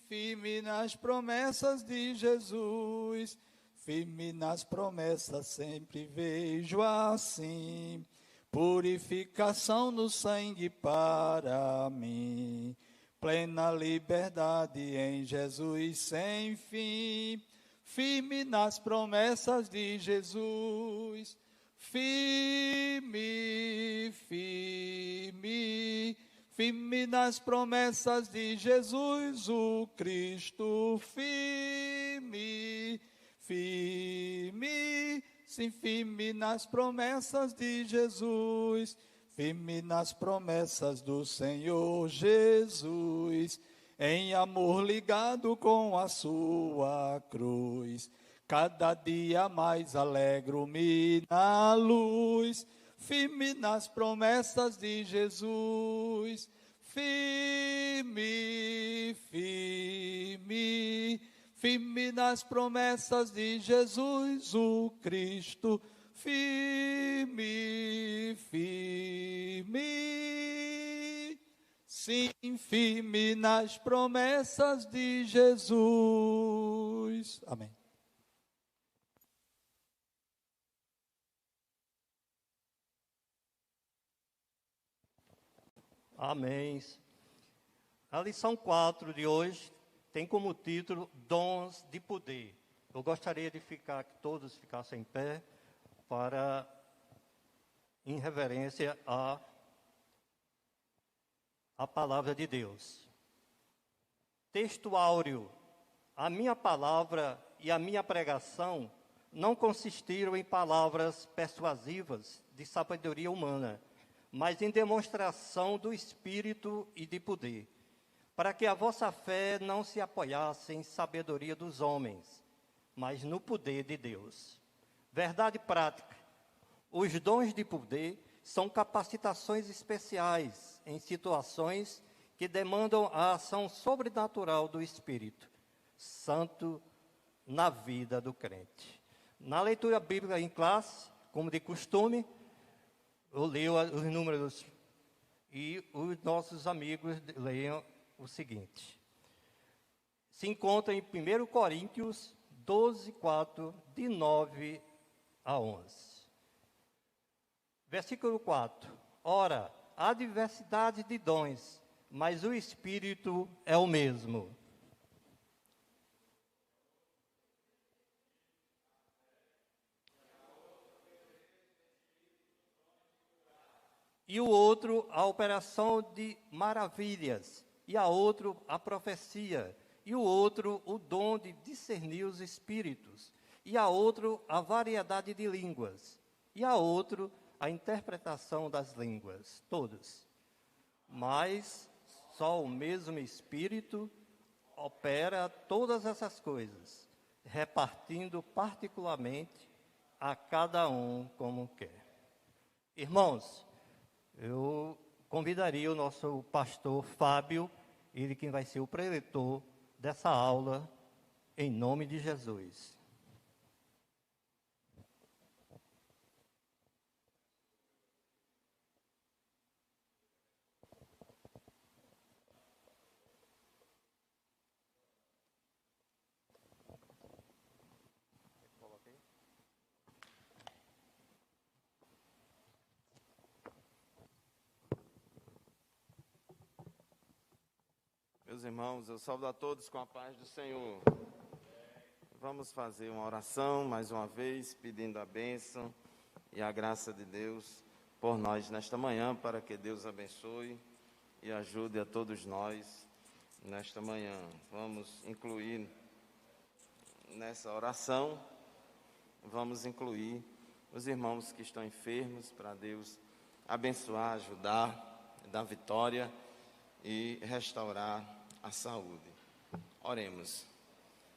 Firme nas promessas de Jesus, firme nas promessas sempre vejo assim, purificação no sangue para mim, plena liberdade em Jesus sem fim, firme nas promessas de Jesus, firme, firme, firme nas promessas de Jesus, o Cristo, firme, firme, sim, firme nas promessas de Jesus, firme nas promessas do Senhor Jesus, em amor ligado com a sua cruz, cada dia mais alegro-me na luz, firme nas promessas de Jesus, firme, firme, firme nas promessas de Jesus, o Cristo, firme, firme, sim, firme nas promessas de Jesus. Amém. Amém. A lição 4 de hoje tem como título Dons de Poder. Eu gostaria de que todos ficassem em pé em reverência à palavra de Deus. Texto áureo. A minha palavra e a minha pregação não consistiram em palavras persuasivas de sabedoria humana, mas em demonstração do Espírito e de poder, para que a vossa fé não se apoiasse em sabedoria dos homens, mas no poder de Deus. Verdade prática. Os dons de poder são capacitações especiais em situações que demandam a ação sobrenatural do Espírito Santo na vida do crente. Na leitura bíblica em classe, como de costume, eu leio os números e os nossos amigos leiam o seguinte. Se encontra em 1 Coríntios 12, 4, de 9 a 11. Versículo 4. Ora, há diversidade de dons, mas o Espírito é o mesmo. E o outro, a operação de maravilhas. E a outro, a profecia. E o outro, o dom de discernir os espíritos. E a outro, a variedade de línguas. E a outro, a interpretação das línguas. Todos. Mas só o mesmo Espírito opera todas essas coisas, repartindo particularmente a cada um como quer. Irmãos, eu convidaria o nosso pastor Fábio, ele quem vai ser o preletor dessa aula, em nome de Jesus. Meus irmãos, eu saúdo a todos com a paz do Senhor. Vamos fazer uma oração mais uma vez, pedindo a bênção e a graça de Deus por nós nesta manhã, para que Deus abençoe e ajude a todos nós nesta manhã. Vamos incluir nessa oração, vamos incluir os irmãos que estão enfermos, para Deus abençoar, ajudar, dar vitória e restaurar a saúde. Oremos.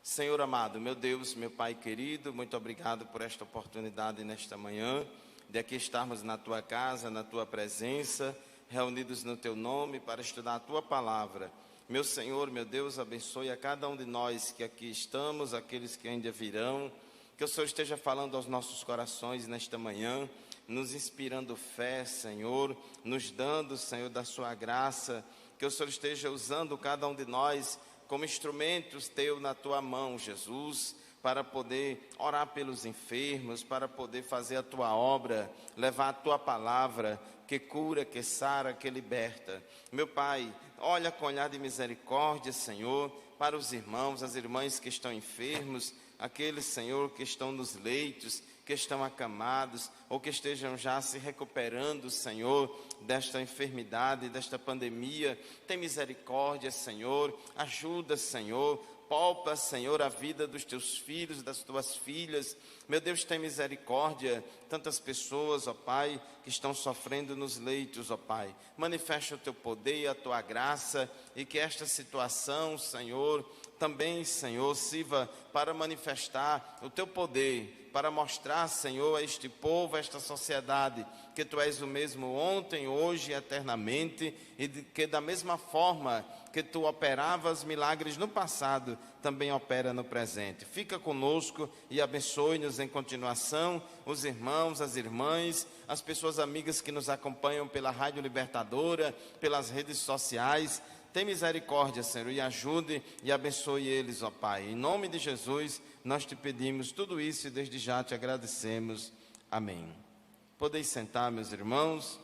Senhor amado, meu Deus, meu Pai querido, muito obrigado por esta oportunidade nesta manhã, de aqui estarmos na Tua casa, na Tua presença, reunidos no Teu nome para estudar a Tua palavra. Meu Senhor, meu Deus, abençoe a cada um de nós que aqui estamos, aqueles que ainda virão, que o Senhor esteja falando aos nossos corações nesta manhã, nos inspirando fé, Senhor, nos dando, Senhor, da Sua graça, que o Senhor esteja usando cada um de nós como instrumentos teu na tua mão, Jesus, para poder orar pelos enfermos, para poder fazer a tua obra, levar a tua palavra, que cura, que sara, que liberta. Meu Pai, olha com olhar de misericórdia, Senhor, para os irmãos, as irmãs que estão enfermos, aqueles, Senhor, que estão nos leitos, que estão acamados, ou que estejam já se recuperando, Senhor, desta enfermidade, desta pandemia. Tem misericórdia, Senhor, ajuda, Senhor, poupa, Senhor, a vida dos teus filhos, das tuas filhas. Meu Deus, tem misericórdia, tantas pessoas, ó Pai, que estão sofrendo nos leitos, ó Pai. Manifesta o teu poder e a tua graça, e que esta situação, Senhor, também, Senhor, sirva para manifestar o teu poder, para mostrar, Senhor, a este povo, a esta sociedade, que tu és o mesmo ontem, hoje e eternamente, e que da mesma forma que tu operavas milagres no passado, também opera no presente. Fica conosco e abençoe-nos em continuação, os irmãos, as irmãs, as pessoas amigas que nos acompanham pela Rádio Libertadora, pelas redes sociais. Tem misericórdia, Senhor, e ajude e abençoe eles, ó Pai. Em nome de Jesus, nós te pedimos tudo isso e desde já te agradecemos. Amém. Podeis sentar, meus irmãos.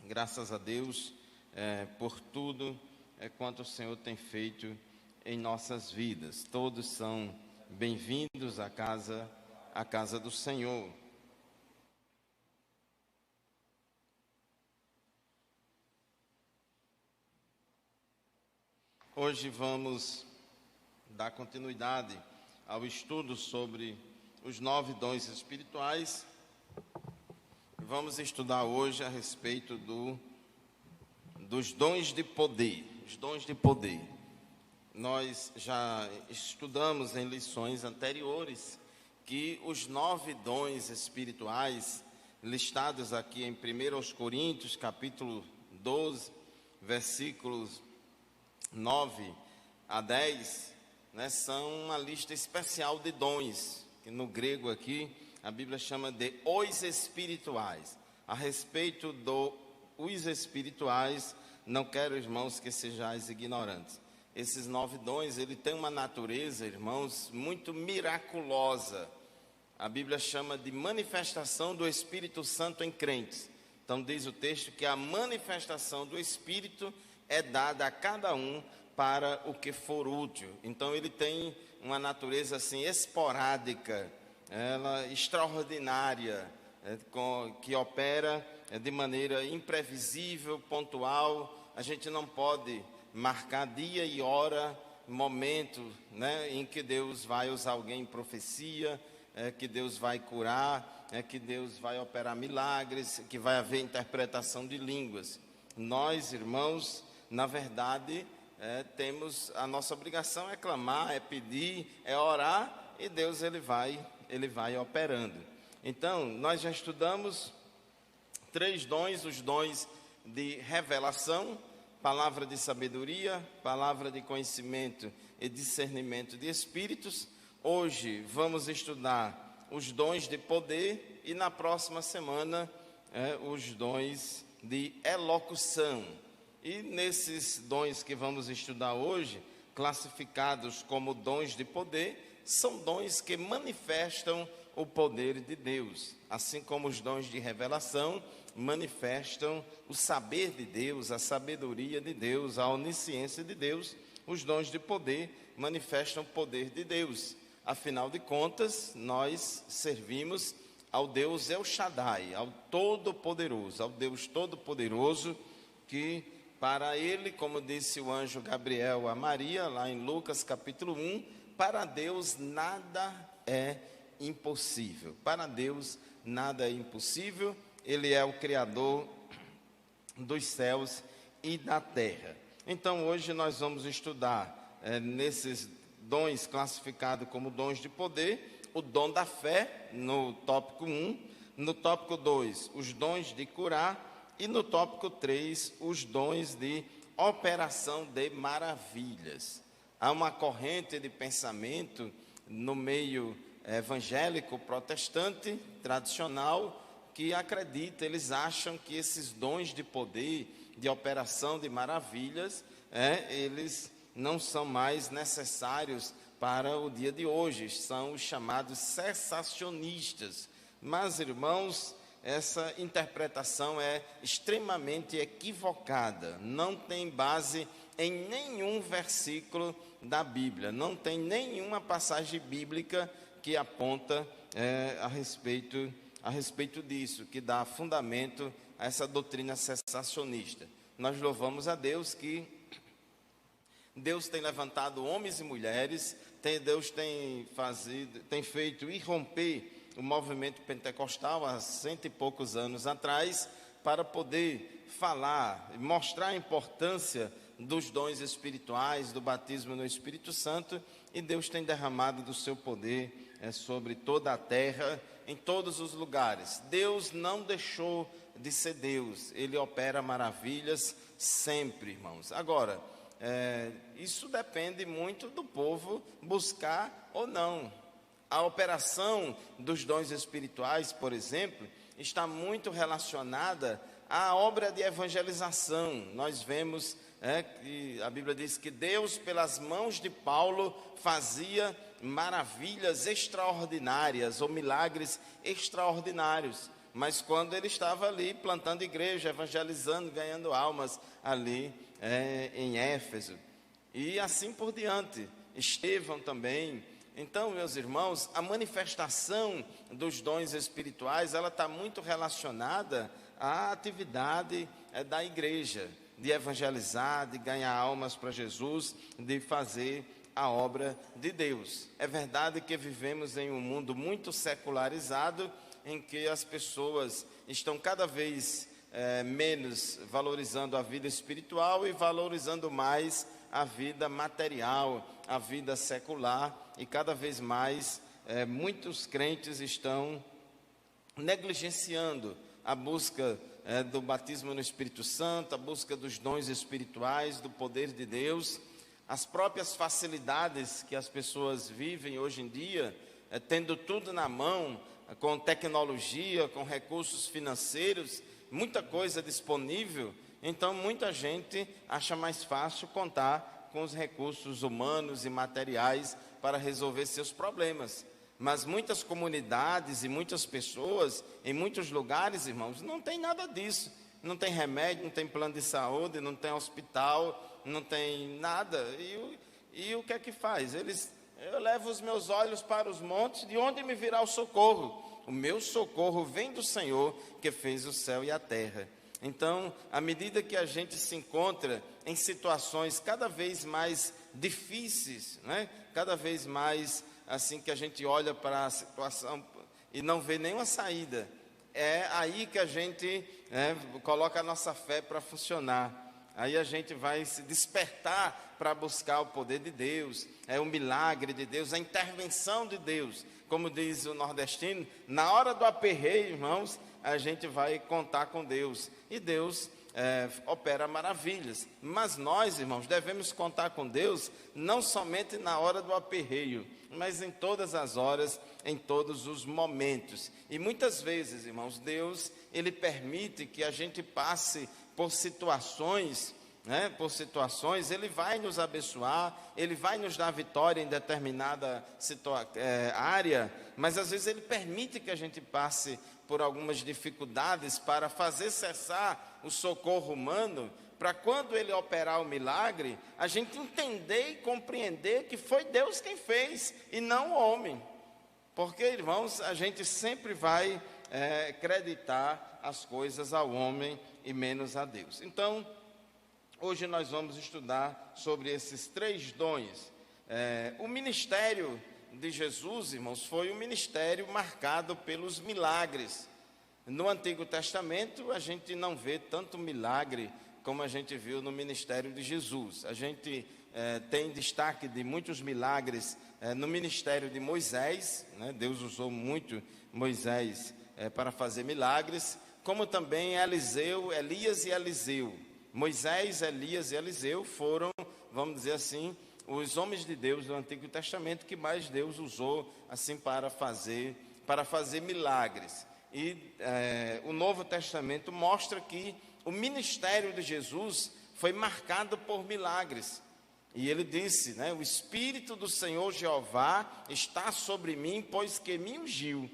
Graças a Deus por tudo quanto o Senhor tem feito em nossas vidas. Todos são bem-vindos à casa do Senhor. Hoje vamos dar continuidade ao estudo sobre os 9 dons espirituais. Vamos estudar hoje a respeito dos dons de poder. Os dons de poder. Nós já estudamos em lições anteriores que os 9 dons espirituais listados aqui em 1 Coríntios, capítulo 12, versículos 9 a 10, são uma lista especial de dons, que no grego aqui a Bíblia chama de os espirituais. A respeito dos espirituais, não quero, irmãos, que sejais ignorantes. Esses 9 dons, ele tem uma natureza, irmãos, muito miraculosa. A Bíblia chama de manifestação do Espírito Santo em crentes. Então diz o texto que a manifestação do Espírito é dada a cada um para o que for útil. Então ele tem uma natureza assim esporádica, ela extraordinária, que opera de maneira imprevisível, pontual. A gente não pode marcar dia e hora, momento, em que Deus vai usar alguém em profecia, que Deus vai curar, que Deus vai operar milagres, que vai haver interpretação de línguas. Nós, irmãos, na verdade, temos a nossa obrigação é clamar, é pedir, é orar, e Deus ele vai operando. Então, nós já estudamos 3 dons, os dons de revelação, palavra de sabedoria, palavra de conhecimento e discernimento de espíritos. Hoje vamos estudar os dons de poder e na próxima semana os dons de elocução. E nesses dons que vamos estudar hoje, classificados como dons de poder, são dons que manifestam o poder de Deus, assim como os dons de revelação manifestam o saber de Deus, a sabedoria de Deus, a onisciência de Deus. Os dons de poder manifestam o poder de Deus. Afinal de contas, nós servimos ao Deus El Shaddai, ao Todo-Poderoso, ao Deus Todo-Poderoso, que para ele, como disse o anjo Gabriel a Maria, lá em Lucas capítulo 1, para Deus nada é impossível. Para Deus nada é impossível. Ele é o Criador dos céus e da terra. Então hoje nós vamos estudar nesses dons classificados como dons de poder, o dom da fé, no tópico 1, no tópico 2, os dons de curar, e no tópico 3, os dons de operação de maravilhas. Há uma corrente de pensamento no meio evangélico protestante tradicional que acredita, eles acham que esses dons de poder, de operação de maravilhas, eles não são mais necessários para o dia de hoje, são os chamados cessacionistas. Mas, irmãos, essa interpretação é extremamente equivocada, não tem base em nenhum versículo da Bíblia, não tem nenhuma passagem bíblica que aponta a respeito disso, que dá fundamento a essa doutrina cessacionista. Nós louvamos a Deus que Deus tem levantado homens e mulheres, Deus tem feito irromper o movimento pentecostal há 100 e poucos anos atrás, para poder falar, mostrar a importância dos dons espirituais, do batismo no Espírito Santo, e Deus tem derramado do seu poder sobre toda a terra, em todos os lugares. Deus não deixou de ser Deus, Ele opera maravilhas sempre, irmãos. Agora, isso depende muito do povo buscar ou não. A operação dos dons espirituais, por exemplo, está muito relacionada à obra de evangelização. Nós vemos que a Bíblia diz que Deus, pelas mãos de Paulo, fazia maravilhas extraordinárias ou milagres extraordinários. Mas quando ele estava ali plantando igreja, evangelizando, ganhando almas ali em Éfeso, e assim por diante, Estevão também. Então, meus irmãos, a manifestação dos dons espirituais, ela está muito relacionada à atividade da igreja, de evangelizar, de ganhar almas para Jesus, de fazer a obra de Deus. É verdade que vivemos em um mundo muito secularizado, em que as pessoas estão cada vez menos valorizando a vida espiritual e valorizando mais a vida material, a vida secular, e cada vez mais muitos crentes estão negligenciando a busca do batismo no Espírito Santo, a busca dos dons espirituais, do poder de Deus. As próprias facilidades que as pessoas vivem hoje em dia, tendo tudo na mão, com tecnologia, com recursos financeiros, muita coisa disponível, então muita gente acha mais fácil contar com os recursos humanos e materiais para resolver seus problemas. Mas muitas comunidades e muitas pessoas, em muitos lugares, irmãos, não tem nada disso. Não tem remédio, não tem plano de saúde, não tem hospital, não tem nada. E o que é que faz? Eu levo os meus olhos para os montes, de onde me virá o socorro? O meu socorro vem do Senhor, que fez o céu e a terra. Então, à medida que a gente se encontra em situações cada vez mais difíceis, né? Cada vez mais assim que a gente olha para a situação e não vê nenhuma saída, é aí que a gente coloca a nossa fé para funcionar. Aí a gente vai se despertar para buscar o poder de Deus, o milagre de Deus, a intervenção de Deus. Como diz o nordestino, na hora do aperreio, irmãos, a gente vai contar com Deus. E Deus opera maravilhas. Mas nós, irmãos, devemos contar com Deus não somente na hora do aperreio, mas em todas as horas, em todos os momentos. E muitas vezes, irmãos, Deus, Ele permite que a gente passe por situações, Ele vai nos abençoar, Ele vai nos dar vitória em determinada área, mas às vezes Ele permite que a gente passe por algumas dificuldades para fazer cessar o socorro humano, para quando Ele operar o milagre, a gente entender e compreender que foi Deus quem fez e não o homem. Porque, irmãos, a gente sempre vai acreditar as coisas ao homem e menos a Deus. Então, hoje nós vamos estudar sobre esses 3 dons. O ministério de Jesus, irmãos, foi um ministério marcado pelos milagres. No Antigo Testamento, a gente não vê tanto milagre como a gente viu no ministério de Jesus. A gente tem destaque de muitos milagres no ministério de Moisés, né? Deus usou muito Moisés para fazer milagres, como também Elias e Eliseu. Moisés, Elias e Eliseu foram, vamos dizer assim, os homens de Deus do Antigo Testamento que mais Deus usou assim para fazer milagres. E o Novo Testamento mostra que o ministério de Jesus foi marcado por milagres. E ele disse, né, o Espírito do Senhor Jeová está sobre mim, pois que me ungiu.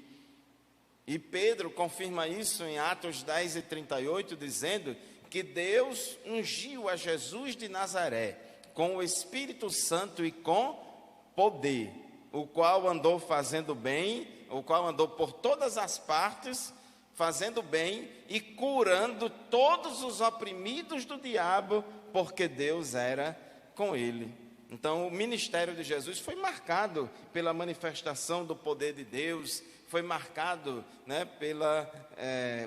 E Pedro confirma isso em Atos 10:38, dizendo que Deus ungiu a Jesus de Nazaré com o Espírito Santo e com poder, o qual andou fazendo bem, o qual andou por todas as partes, fazendo bem e curando todos os oprimidos do diabo, porque Deus era com ele. Então, o ministério de Jesus foi marcado pela manifestação do poder de Deus, foi marcado, né,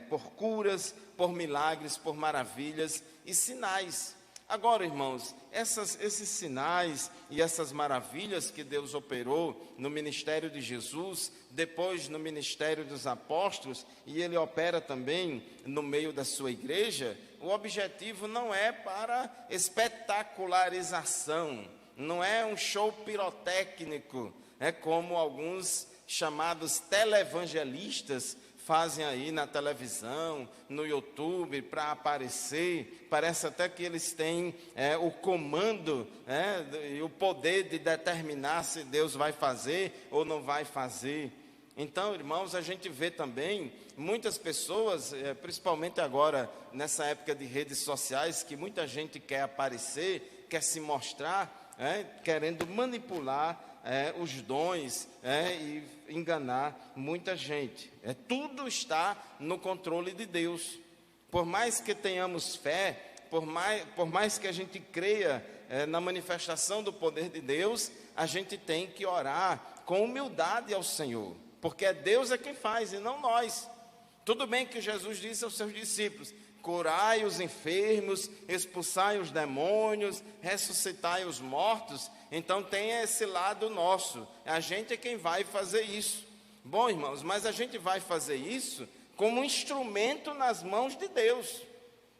por curas, por milagres, por maravilhas e sinais. Agora, irmãos, esses sinais e essas maravilhas que Deus operou no ministério de Jesus, depois no ministério dos apóstolos, e Ele opera também no meio da sua igreja, o objetivo não é para espetacularização, não é um show pirotécnico, é como alguns chamados televangelistas fazem aí na televisão, no YouTube, para aparecer. Parece até que eles têm o comando, e o poder de determinar se Deus vai fazer ou não vai fazer. Então, irmãos, a gente vê também muitas pessoas, principalmente agora nessa época de redes sociais, que muita gente quer aparecer, quer se mostrar, querendo manipular os dons, e enganar muita gente. Tudo está no controle de Deus. Por mais que tenhamos fé, por mais que a gente creia na manifestação do poder de Deus, a gente tem que orar com humildade ao Senhor, porque Deus é quem faz e não nós. Tudo bem que Jesus disse aos seus discípulos: curai os enfermos, expulsai os demônios, ressuscitai os mortos. Então tem esse lado nosso, a gente é quem vai fazer isso. Bom, irmãos, mas a gente vai fazer isso como um instrumento nas mãos de Deus.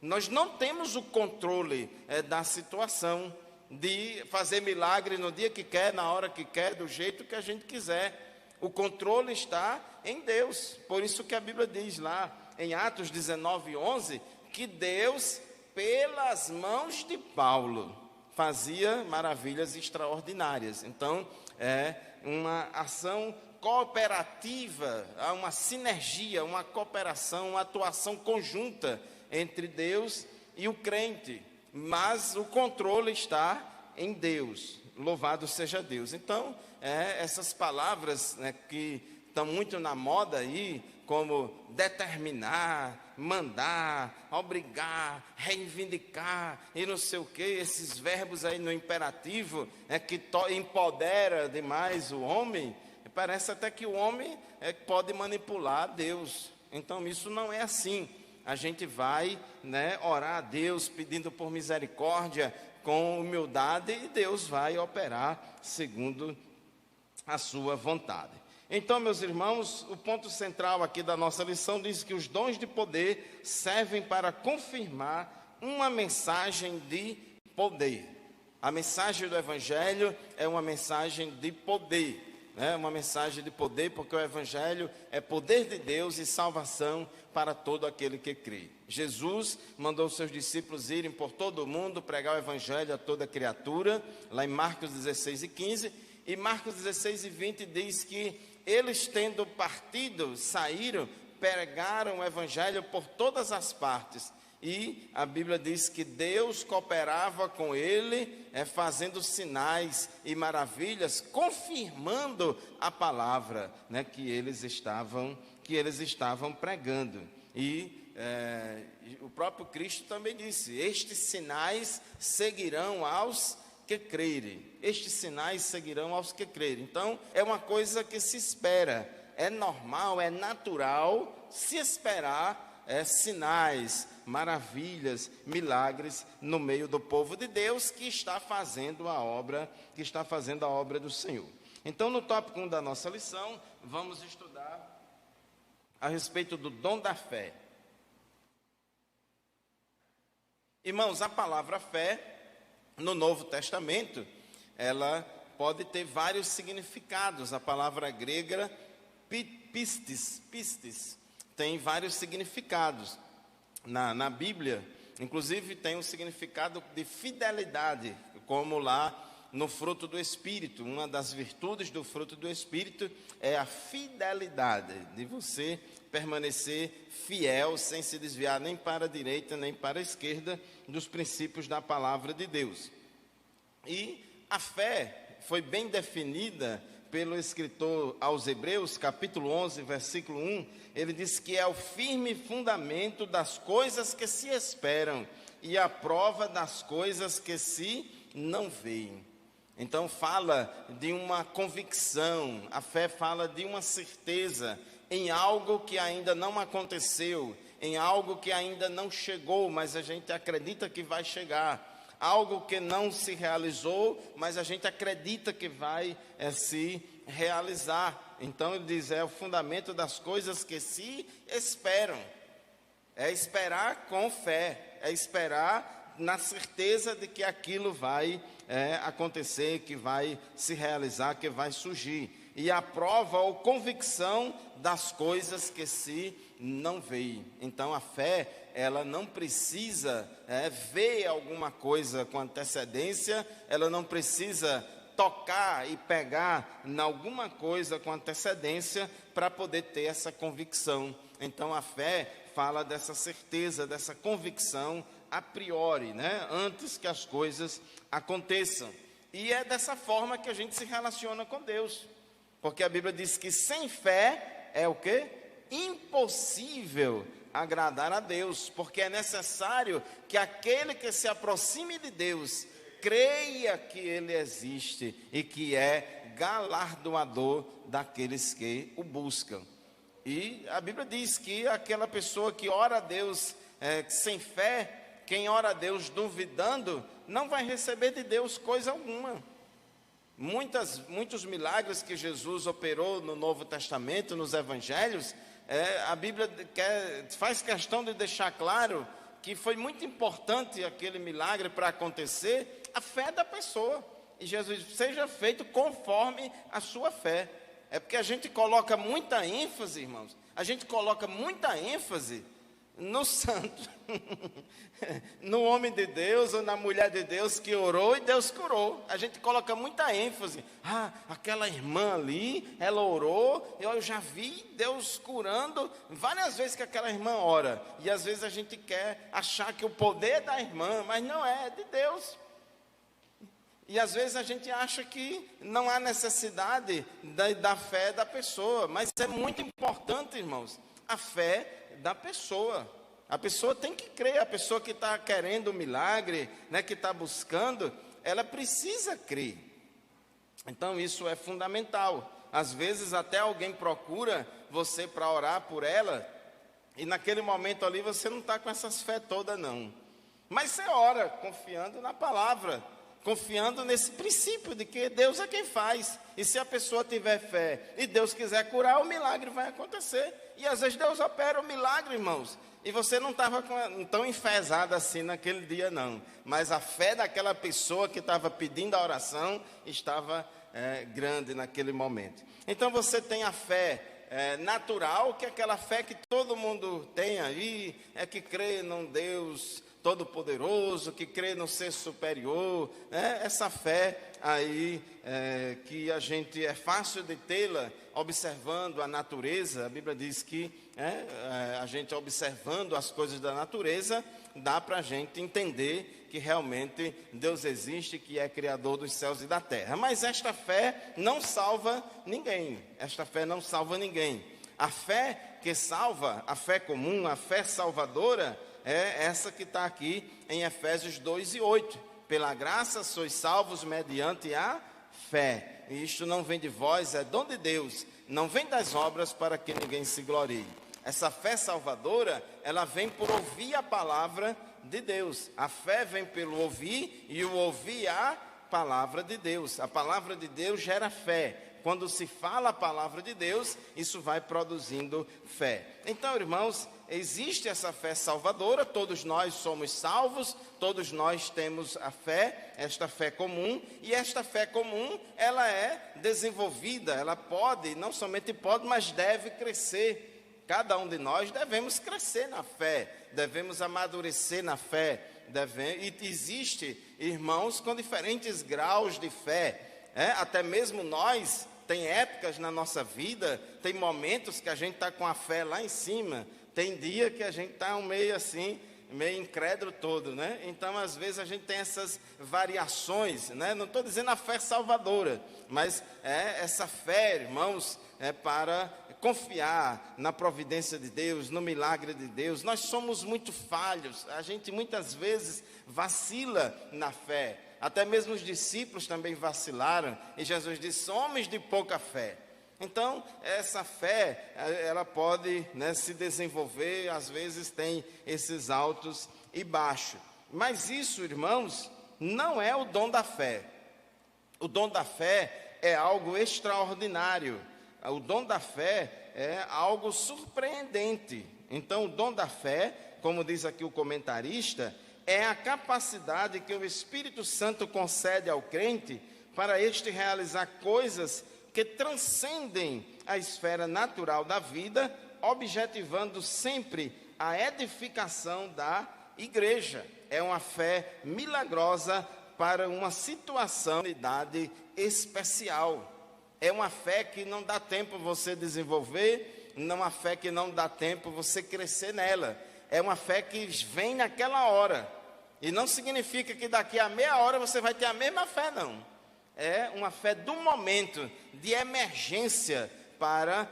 Nós não temos o controle da situação, de fazer milagre no dia que quer, na hora que quer, do jeito que a gente quiser. O controle está em Deus. Por isso que a Bíblia diz lá em Atos 19:11, que Deus, pelas mãos de Paulo, fazia maravilhas extraordinárias. Então, é uma ação cooperativa, há uma sinergia, uma cooperação, uma atuação conjunta entre Deus e o crente, mas o controle está em Deus. Louvado seja Deus. Então, essas palavras, né, que estão muito na moda aí, como determinar, mandar, obrigar, reivindicar e não sei o que, esses verbos aí no imperativo, que empodera demais o homem, parece até que o homem pode manipular Deus. Então isso não é assim. A gente vai, orar a Deus pedindo por misericórdia, com humildade, e Deus vai operar segundo a sua vontade. Então, meus irmãos, o ponto central aqui da nossa lição diz que os dons de poder servem para confirmar uma mensagem de poder. A mensagem do Evangelho é uma mensagem de poder, uma mensagem de poder, porque o Evangelho é poder de Deus e salvação para todo aquele que crê. Jesus mandou seus discípulos irem por todo o mundo, pregar o Evangelho a toda criatura, lá em Marcos 16:15, e Marcos 16:20 diz que eles, tendo partido, saíram, pregaram o Evangelho por todas as partes. E a Bíblia diz que Deus cooperava com ele, fazendo sinais e maravilhas, confirmando a palavra, que eles estavam pregando. E o próprio Cristo também disse: estes sinais seguirão aos que crerem. Estes sinais seguirão aos que crerem. Então, é uma coisa que se espera, é normal, é natural se esperar sinais, maravilhas, milagres no meio do povo de Deus que está fazendo a obra do Senhor. Então, no tópico 1 da nossa lição, vamos estudar a respeito do dom da fé. Irmãos, a palavra fé no Novo Testamento, ela pode ter vários significados. A palavra grega pistis, tem vários significados. Na Bíblia, inclusive, tem um significado de fidelidade, como lá no fruto do Espírito. Uma das virtudes do fruto do Espírito é a fidelidade, de você permanecer fiel, sem se desviar nem para a direita, nem para a esquerda, dos princípios da palavra de Deus. E a fé foi bem definida pelo escritor aos Hebreus, capítulo 11, versículo 1, ele diz que é o firme fundamento das coisas que se esperam e a prova das coisas que se não veem. Então fala de uma convicção, a fé fala de uma certeza em algo que ainda não aconteceu, em algo que ainda não chegou, mas a gente acredita que vai chegar. Algo que não se realizou, mas a gente acredita que vai se realizar. Então ele diz, é o fundamento das coisas que se esperam. É esperar com fé, é esperar na certeza de que aquilo vai acontecer, que vai se realizar, que vai surgir. E a prova ou convicção das coisas que se não veem. Então a fé, ela não precisa ver alguma coisa com antecedência, ela não precisa tocar e pegar em alguma coisa com antecedência para poder ter essa convicção. Então a fé fala dessa certeza, dessa convicção a priori, antes que as coisas aconteçam. E é dessa forma que a gente se relaciona com Deus. Porque a Bíblia diz que sem fé é o quê? Impossível agradar a Deus, porque é necessário que aquele que se aproxime de Deus creia que Ele existe e que é galardoador daqueles que o buscam. E a Bíblia diz que aquela pessoa que ora a Deus sem fé, quem ora a Deus duvidando, não vai receber de Deus coisa alguma. Muitos milagres que Jesus operou no Novo Testamento, nos Evangelhos, a Bíblia faz questão de deixar claro que foi muito importante aquele milagre para acontecer, a fé da pessoa. E Jesus diz, seja feito conforme a sua fé. É porque a gente coloca muita ênfase, irmãos, a gente coloca muita ênfase no santo, no homem de Deus ou na mulher de Deus que orou e Deus curou. A gente coloca muita ênfase. Aquela irmã ali, ela orou, eu já vi Deus curando várias vezes que aquela irmã ora. E às vezes a gente quer achar que o poder é da irmã, mas não é de Deus. E às vezes a gente acha que não há necessidade da fé da pessoa, mas é muito importante, irmãos, a fé da pessoa. A pessoa tem que crer, a pessoa que está querendo o milagre, que está buscando, ela precisa crer. Então isso é fundamental. Às vezes até alguém procura você para orar por ela, e naquele momento ali você não está com essas fé toda não. Mas você ora confiando na palavra, confiando nesse princípio de que Deus é quem faz. E se a pessoa tiver fé e Deus quiser curar, o milagre vai acontecer. E às vezes Deus opera o milagre, irmãos, e você não estava tão enfesado assim naquele dia não. Mas a fé daquela pessoa que estava pedindo a oração estava grande naquele momento. Então você tem a fé natural, que é aquela fé que todo mundo tem aí, que crê num Deus Todo-Poderoso, que crê no ser superior, essa fé aí que a gente é fácil de tê-la observando a natureza. A Bíblia diz que a gente observando as coisas da natureza, dá para a gente entender que realmente Deus existe, que é criador dos céus e da terra. Mas esta fé não salva ninguém, esta fé não salva ninguém. A fé que salva, a fé comum, a fé salvadora, é essa que está aqui em Efésios 2:8. Pela graça sois salvos mediante a fé. E isto não vem de vós, é dom de Deus. Não vem das obras para que ninguém se glorie. Essa fé salvadora, ela vem por ouvir a palavra de Deus. A fé vem pelo ouvir e o ouvir a palavra de Deus. A palavra de Deus gera fé. Quando se fala a palavra de Deus, isso vai produzindo fé. Então, irmãos, existe essa fé salvadora, todos nós somos salvos, todos nós temos a fé, esta fé comum, e esta fé comum, ela é desenvolvida, ela pode, não somente pode, mas deve crescer. Cada um de nós devemos crescer na fé, devemos amadurecer na fé, e existe irmãos com diferentes graus de fé. Até mesmo nós, tem épocas na nossa vida, tem momentos que a gente está com a fé lá em cima, tem dia que a gente está meio assim, meio incrédulo todo, né? Então, às vezes, a gente tem essas variações, né? Não estou dizendo a fé salvadora, mas essa fé, irmãos, é para confiar na providência de Deus, no milagre de Deus. Nós somos muito falhos, a gente muitas vezes vacila na fé. Até mesmo os discípulos também vacilaram, e Jesus disse, homens de pouca fé. Então, essa fé, ela pode, né, se desenvolver, às vezes tem esses altos e baixos. Mas isso, irmãos, não é o dom da fé. O dom da fé é algo extraordinário. O dom da fé é algo surpreendente. Então, o dom da fé, como diz aqui o comentarista, é a capacidade que o Espírito Santo concede ao crente para este realizar coisas que transcendem a esfera natural da vida, objetivando sempre a edificação da igreja. É uma fé milagrosa para uma situação de idade especial. É uma fé que não dá tempo você desenvolver, não é uma fé que não dá tempo você crescer nela. É uma fé que vem naquela hora. E não significa que daqui a meia hora você vai ter a mesma fé, não. É uma fé do momento, de emergência, para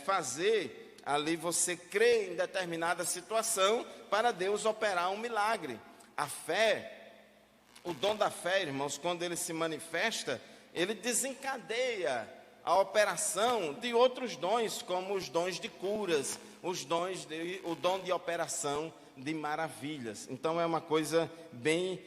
fazer ali você crer em determinada situação, para Deus operar um milagre. A fé, o dom da fé, irmãos, quando ele se manifesta, ele desencadeia a operação de outros dons, como os dons de curas, o dom de operação de maravilhas. Então é uma coisa bem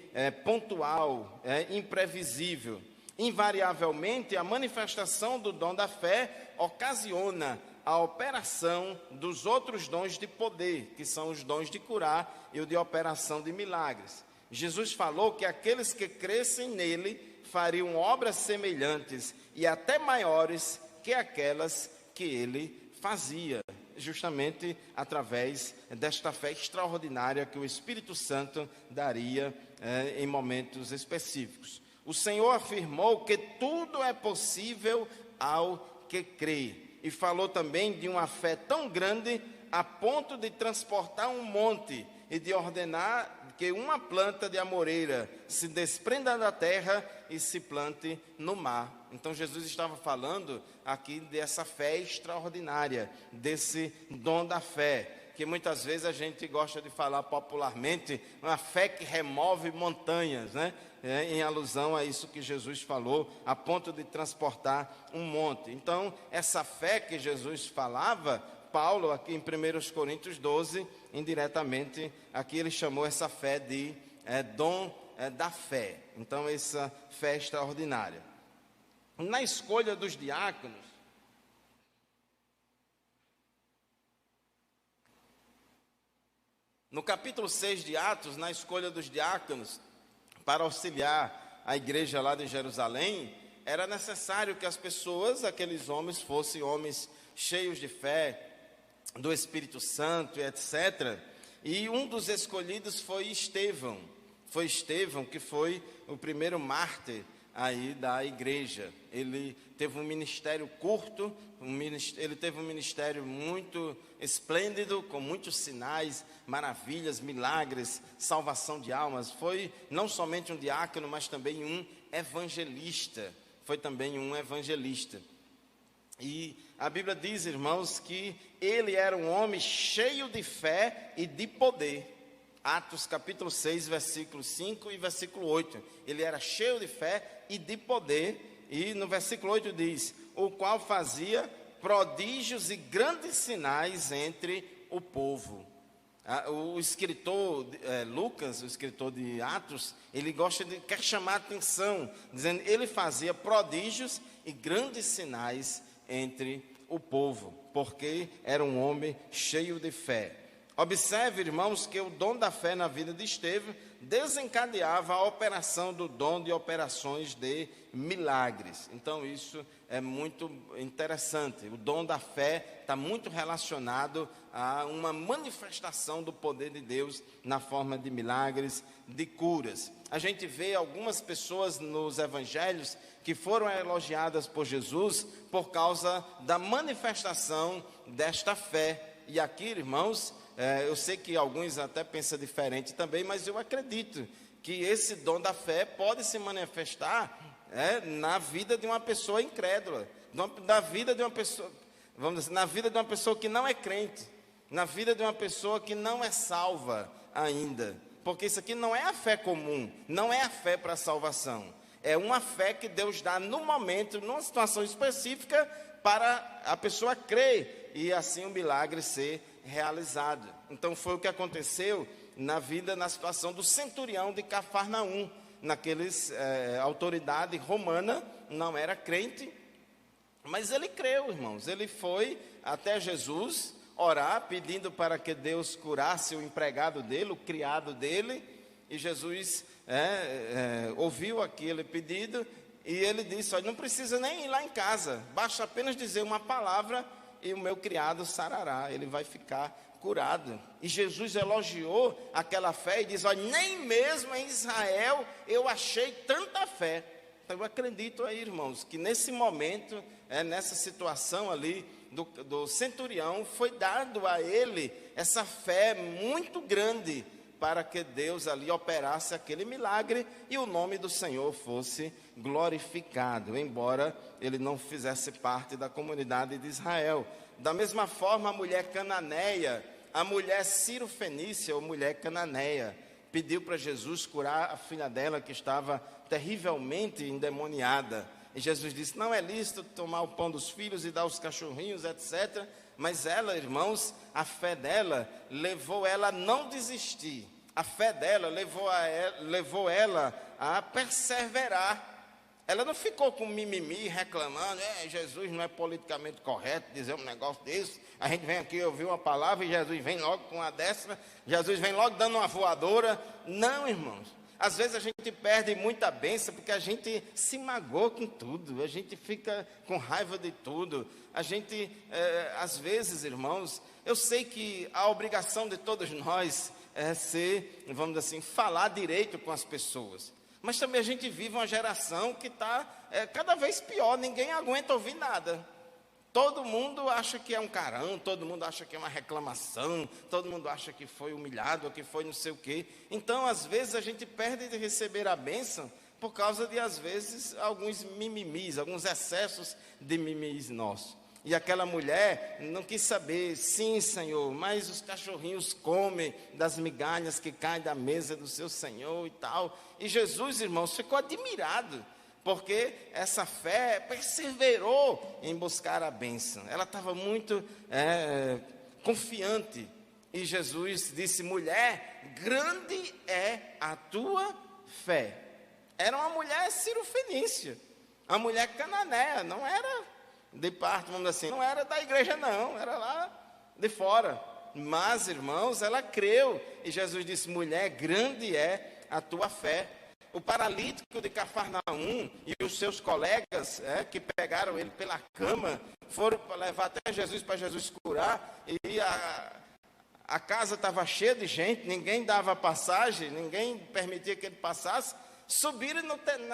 pontual, imprevisível. Invariavelmente, a manifestação do dom da fé ocasiona a operação dos outros dons de poder, que são os dons de curar e o de operação de milagres. Jesus falou que aqueles que crescem nele fariam obras semelhantes e até maiores que aquelas que ele fazia, justamente através desta fé extraordinária que o Espírito Santo daria em momentos específicos. O Senhor afirmou que tudo é possível ao que crê, e falou também de uma fé tão grande a ponto de transportar um monte e de ordenar que uma planta de amoreira se desprenda da terra e se plante no mar. Então Jesus estava falando aqui dessa fé extraordinária, desse dom da fé, que muitas vezes a gente gosta de falar popularmente, uma fé que remove montanhas, né? Em alusão a isso que Jesus falou, a ponto de transportar um monte. Então, essa fé que Jesus falava, Paulo, aqui em 1 Coríntios 12, indiretamente, aqui ele chamou essa fé de dom da fé. Então, essa fé extraordinária. Na escolha dos diáconos, no capítulo 6 de Atos, na escolha dos diáconos, para auxiliar a igreja lá de Jerusalém, era necessário que as pessoas, aqueles homens, fossem homens cheios de fé, do Espírito Santo, etc. E um dos escolhidos foi Estevão. Foi Estevão que foi o primeiro mártir aí da igreja. Ele teve um ministério curto, ele teve um ministério muito esplêndido, com muitos sinais, maravilhas, milagres, salvação de almas. Foi não somente um diácono, mas também um evangelista. Foi também um evangelista. E a Bíblia diz, irmãos, que ele era um homem cheio de fé e de poder. Atos capítulo 6, versículo 5 e versículo 8. Ele era cheio de fé e de poder. E no versículo 8 diz, o qual fazia prodígios e grandes sinais entre o povo. O escritor Lucas, o escritor de Atos, ele quer chamar a atenção, dizendo, ele fazia prodígios e grandes sinais entre o povo, porque era um homem cheio de fé. Observe, irmãos, que o dom da fé na vida de Estevão desencadeava a operação do dom de operações de milagres. Então, isso é muito interessante. O dom da fé está muito relacionado a uma manifestação do poder de Deus na forma de milagres, de curas. A gente vê algumas pessoas nos evangelhos que foram elogiadas por Jesus por causa da manifestação desta fé. E aqui, irmãos, eu sei que alguns até pensam diferente também, mas eu acredito que esse dom da fé pode se manifestar na vida de uma pessoa incrédula, na vida de uma pessoa, vamos dizer, na vida de uma pessoa que não é crente, na vida de uma pessoa que não é salva ainda, porque isso aqui não é a fé comum, não é a fé para a salvação, é uma fé que Deus dá no momento, numa situação específica, para a pessoa crer e assim o milagre ser realizado. Então foi o que aconteceu na situação do centurião de Cafarnaum. A autoridade romana não era crente, mas ele creu, irmãos. Ele foi até Jesus orar, pedindo para que Deus curasse o empregado dele, o criado dele, e Jesus ouviu aquele pedido, e ele disse: olha, não precisa nem ir lá em casa, basta apenas dizer uma palavra e o meu criado sarará, ele vai ficar curado. E Jesus elogiou aquela fé e diz: olha, nem mesmo em Israel eu achei tanta fé. Então eu acredito aí, irmãos, que nesse momento, nessa situação ali do centurião, foi dado a ele essa fé muito grande para que Deus ali operasse aquele milagre e o nome do Senhor fosse glorificado, embora ele não fizesse parte da comunidade de Israel. Da mesma forma, a mulher cananeia, a mulher cirofenícia, ou mulher cananeia, pediu para Jesus curar a filha dela que estava terrivelmente endemoniada. E Jesus disse: não é lícito tomar o pão dos filhos e dar aos cachorrinhos, etc. Mas ela, irmãos, a fé dela levou ela a não desistir. A fé dela levou ela a perseverar. Ela não ficou com mimimi, reclamando: Jesus não é politicamente correto dizer um negócio desse. A gente vem aqui ouvir uma palavra e Jesus vem logo com uma dessa, Jesus vem logo dando uma voadora. Não, irmãos. Às vezes a gente perde muita bênção porque a gente se magoa com tudo, a gente fica com raiva de tudo. A gente, às vezes, irmãos, eu sei que a obrigação de todos nós é ser, vamos dizer assim, falar direito com as pessoas. Mas também a gente vive uma geração que está cada vez pior, ninguém aguenta ouvir nada. Todo mundo acha que é um carão, todo mundo acha que é uma reclamação, todo mundo acha que foi humilhado, ou que foi não sei o quê. Então, às vezes, a gente perde de receber a bênção por causa de, às vezes, alguns mimimis, alguns excessos de mimimis nossos. E aquela mulher não quis saber: sim, Senhor, mas os cachorrinhos comem das migalhas que caem da mesa do seu Senhor e tal. E Jesus, irmãos, ficou admirado, porque essa fé perseverou em buscar a bênção. Ela estava muito confiante. E Jesus disse: mulher, grande é a tua fé. Era uma mulher cirofenícia, uma mulher cananeia, não era de parte, vamos dizer assim, não era da igreja não, era lá de fora. Mas, irmãos, ela creu. E Jesus disse: mulher, grande é a tua fé. O paralítico de Cafarnaum e os seus colegas que pegaram ele pela cama, foram levar até Jesus para Jesus curar, e a casa estava cheia de gente, ninguém dava passagem, ninguém permitia que ele passasse. Subiram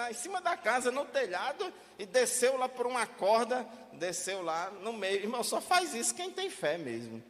em cima da casa, no telhado, e desceu lá por uma corda, desceu lá no meio. Irmão, só faz isso quem tem fé mesmo.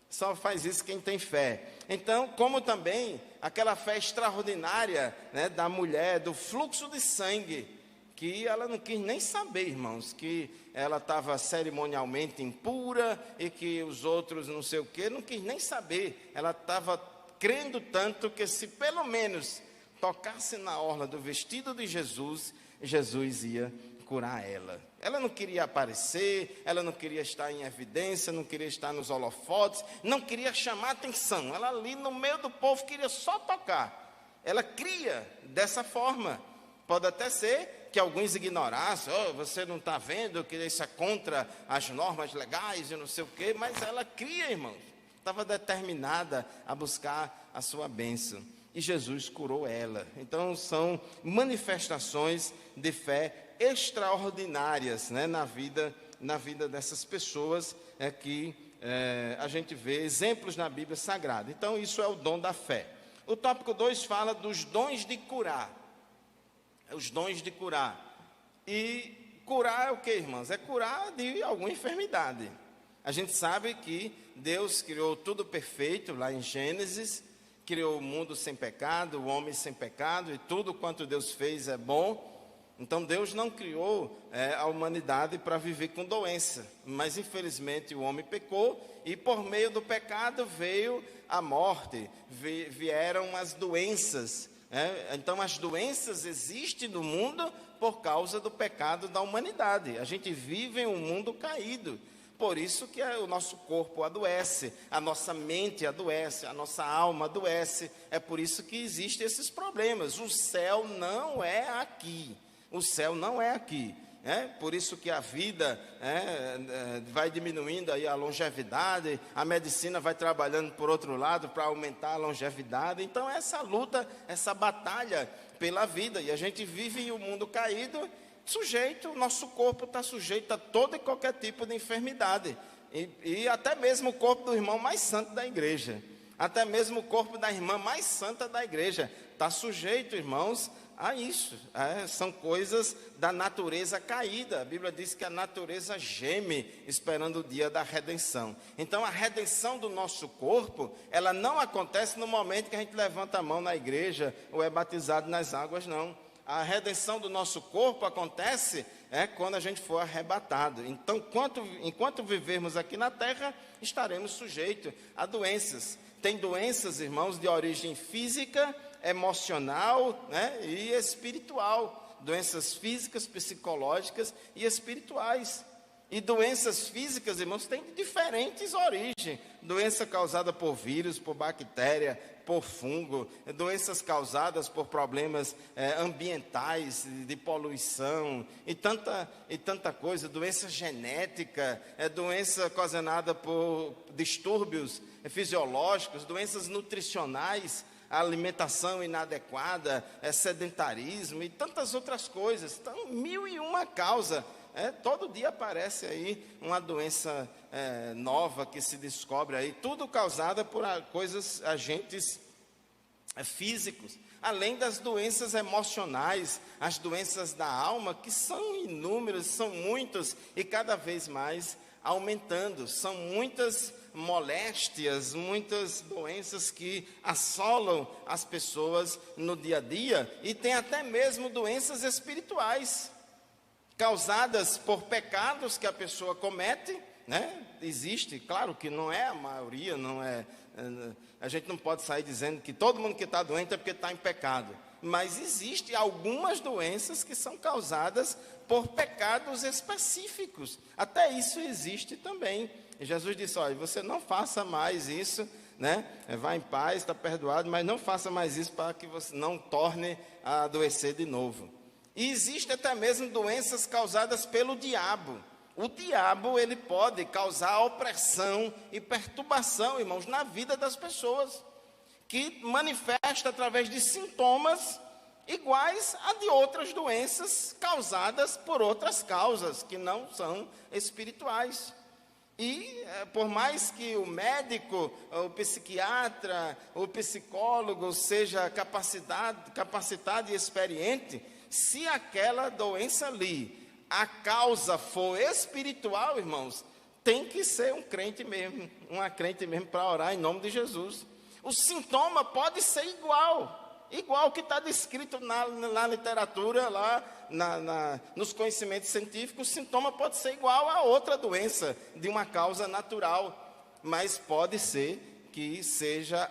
Só faz isso quem tem fé. Então, como também aquela fé extraordinária, da mulher, do fluxo de sangue, que ela não quis nem saber, irmãos, que ela estava cerimonialmente impura e que os outros não sei o quê, não quis nem saber. Ela estava crendo tanto que, se pelo menos tocasse na orla do vestido de Jesus, Jesus ia curar ela. Ela não queria aparecer, ela não queria estar em evidência, não queria estar nos holofotes, não queria chamar atenção. Ela ali no meio do povo queria só tocar. Ela cria dessa forma. Pode até ser que alguns ignorassem: você não está vendo que isso é contra as normas legais e não sei o quê, mas ela cria, irmãos. Estava determinada a buscar a sua bênção. e Jesus curou ela. Então, são manifestações de fé extraordinárias, né, na vida dessas pessoas que a gente vê exemplos na Bíblia Sagrada. Então, isso é o dom da fé. O tópico 2 fala dos dons de curar. Os dons de curar. E curar é o que, irmãos? É curar de alguma enfermidade. A gente sabe que Deus criou tudo perfeito, lá em Gênesis, criou o mundo sem pecado, o homem sem pecado, e tudo quanto Deus fez é bom. Então Deus não criou a humanidade para viver com doença, mas infelizmente o homem pecou, e por meio do pecado veio a morte, vieram as doenças. Então as doenças existem no mundo por causa do pecado da humanidade. A gente vive em um mundo caído. Por isso que o nosso corpo adoece, a nossa mente adoece, a nossa alma adoece. É por isso que existem esses problemas. O céu não é aqui. O céu não é aqui. Por isso que a vida vai diminuindo aí a longevidade, a medicina vai trabalhando por outro lado para aumentar a longevidade. Então essa luta, essa batalha pela vida, e a gente vive em um mundo caído, sujeito, o nosso corpo está sujeito a todo e qualquer tipo de enfermidade, e até mesmo o corpo do irmão mais santo da igreja, até mesmo o corpo da irmã mais santa da igreja, está sujeito, irmãos, a isso. São coisas da natureza caída. A Bíblia diz que a natureza geme esperando o dia da redenção. Então a redenção do nosso corpo, ela não acontece no momento que a gente levanta a mão na igreja ou é batizado nas águas, não. A redenção do nosso corpo acontece quando a gente for arrebatado. Então, enquanto vivermos aqui na terra, estaremos sujeitos a doenças. Tem doenças, irmãos, de origem física, emocional, e espiritual. Doenças físicas, psicológicas e espirituais. E doenças físicas, irmãos, têm diferentes origens. Doença causada por vírus, por bactéria, por fungo, doenças causadas por problemas ambientais, de poluição, e tanta coisa, doença genética, doença ocasionada por distúrbios fisiológicos, doenças nutricionais, alimentação inadequada, sedentarismo e tantas outras coisas. Então, 1001 causa. Todo dia aparece aí uma doença nova que se descobre aí, tudo causada por agentes físicos, além das doenças emocionais, as doenças da alma, que são inúmeras, são muitas e cada vez mais aumentando. São muitas moléstias, muitas doenças que assolam as pessoas no dia a dia, e tem até mesmo doenças espirituais, causadas por pecados que a pessoa comete, Existe, claro que não é a maioria, a gente não pode sair dizendo que todo mundo que está doente é porque está em pecado, mas existem algumas doenças que são causadas por pecados específicos, até isso existe também. E Jesus disse, olha, você não faça mais isso, vá em paz, está perdoado, mas não faça mais isso para que você não torne a adoecer de novo. E existe até mesmo doenças causadas pelo diabo. O diabo, ele pode causar opressão e perturbação, irmãos, na vida das pessoas, que manifesta através de sintomas iguais a de outras doenças causadas por outras causas, que não são espirituais. E por mais que o médico, o psiquiatra, o psicólogo seja capacitado e experiente, se aquela doença ali, a causa for espiritual, irmãos, tem que ser um crente mesmo, uma crente mesmo para orar em nome de Jesus. O sintoma pode ser igual que está descrito na literatura, lá nos conhecimentos científicos. O sintoma pode ser igual a outra doença, de uma causa natural, mas pode ser que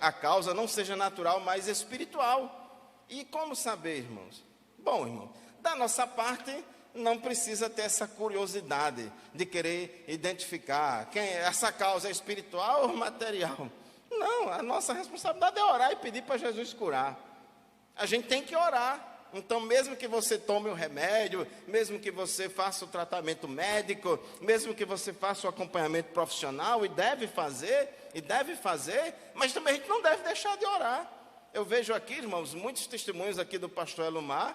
a causa não seja natural, mas espiritual. E como saber, irmãos? Bom, irmão, da nossa parte, não precisa ter essa curiosidade de querer identificar essa causa é espiritual ou material. Não, a nossa responsabilidade é orar e pedir para Jesus curar. A gente tem que orar. Então, mesmo que você tome o remédio, mesmo que você faça o tratamento médico, mesmo que você faça o acompanhamento profissional, e deve fazer, mas também a gente não deve deixar de orar. Eu vejo aqui, irmãos, muitos testemunhos aqui do pastor Elomar,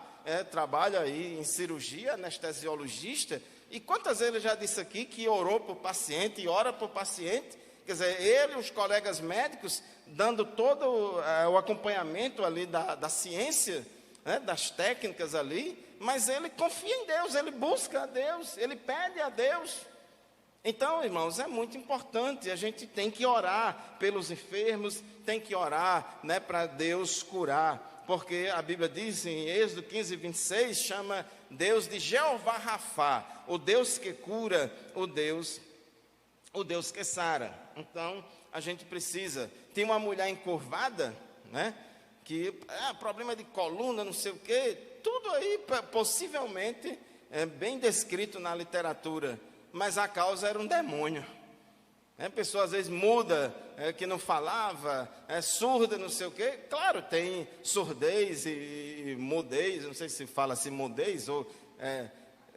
trabalha aí em cirurgia, anestesiologista, e quantas vezes ele já disse aqui que orou por paciente e ora por paciente, quer dizer, ele e os colegas médicos dando todo o acompanhamento ali da ciência, né, das técnicas ali, mas ele confia em Deus, ele busca a Deus, ele pede a Deus. Então, irmãos, é muito importante, a gente tem que orar pelos enfermos, tem que orar, né, para Deus curar, porque a Bíblia diz em Êxodo 15, 26, chama Deus de Jeová Rafá, o Deus que cura, o Deus que sara. Então, a gente precisa. Tem uma mulher encurvada, né, que problema de coluna, não sei o quê, tudo aí possivelmente é bem descrito na literatura, mas a causa era um demônio. A pessoa às vezes muda, que não falava, surda, não sei o quê. Claro, tem surdez e mudez, não sei se fala assim, mudez, ou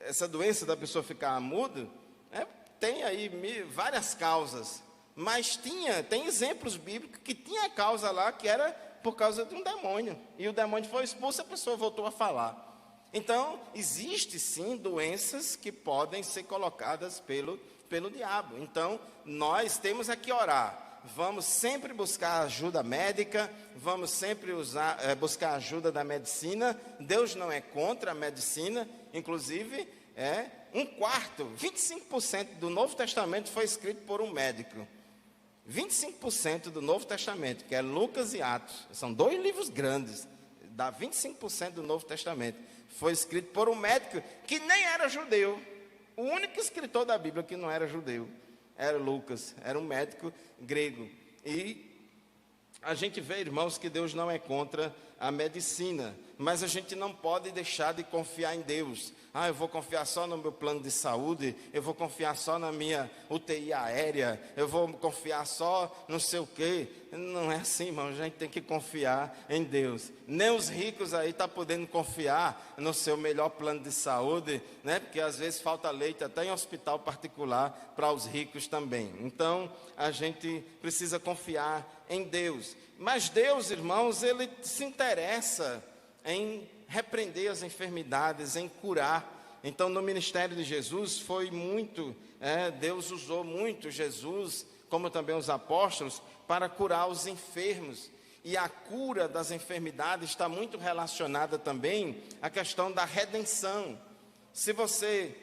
essa doença da pessoa ficar muda, tem aí várias causas, mas tem exemplos bíblicos que tinha causa lá que era por causa de um demônio, e o demônio foi expulso e a pessoa voltou a falar. Então, existe sim doenças que podem ser colocadas pelo diabo. Então, nós temos que orar. Vamos sempre buscar ajuda médica, vamos sempre buscar ajuda da medicina. Deus não é contra a medicina, inclusive, 25% do Novo Testamento foi escrito por um médico. 25% do Novo Testamento, que é Lucas e Atos, são 2 livros grandes, dá 25% do Novo Testamento. Foi escrito por um médico que nem era judeu. O único escritor da Bíblia que não era judeu era Lucas, era um médico grego. E a gente vê, irmãos, que Deus não é contra a medicina, mas a gente não pode deixar de confiar em Deus. Eu vou confiar só no meu plano de saúde, eu vou confiar só na minha UTI aérea, eu vou confiar só não sei o quê. Não é assim, irmão, a gente tem que confiar em Deus. Nem os ricos aí estão podendo confiar no seu melhor plano de saúde, né? Porque às vezes falta leite até em hospital particular para os ricos também. Então, a gente precisa confiar em Deus. Mas Deus, irmãos, Ele se interessa em repreender as enfermidades, em curar. Então, no ministério de Jesus foi muito, Deus usou muito Jesus, como também os apóstolos, para curar os enfermos. E a cura das enfermidades está muito relacionada também à questão da redenção. Se você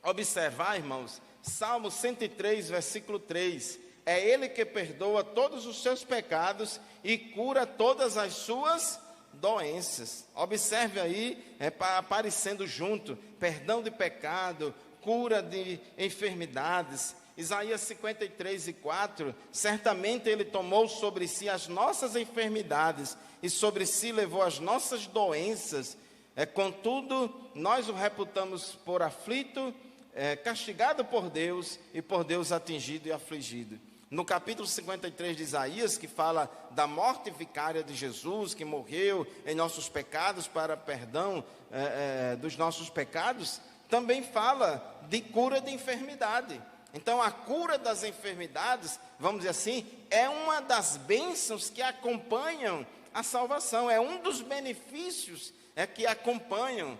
observar, irmãos, Salmo 103, versículo 3, é Ele que perdoa todos os seus pecados e cura todas as suas doenças. Observe aí, aparecendo junto, perdão de pecado, cura de enfermidades. Isaías 53 e 4, certamente Ele tomou sobre si as nossas enfermidades e sobre si levou as nossas doenças. Contudo, nós o reputamos por aflito, castigado por Deus e por Deus atingido e afligido. No capítulo 53 de Isaías, que fala da morte vicária de Jesus, que morreu em nossos pecados para perdão dos nossos pecados, também fala de cura de enfermidade. Então, a cura das enfermidades, vamos dizer assim, é uma das bênçãos que acompanham a salvação, é um dos benefícios que acompanham,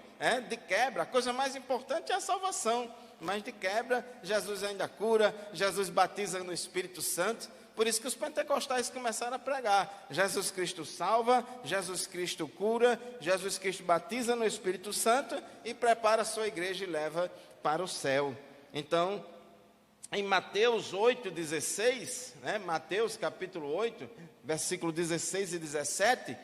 de quebra. A coisa mais importante é a salvação, mas de quebra, Jesus ainda cura, Jesus batiza no Espírito Santo. Por isso que os pentecostais começaram a pregar: Jesus Cristo salva, Jesus Cristo cura, Jesus Cristo batiza no Espírito Santo e prepara a sua igreja e leva para o céu. Então, em Mateus 8,16, Mateus capítulo 8, versículo 16 e 17,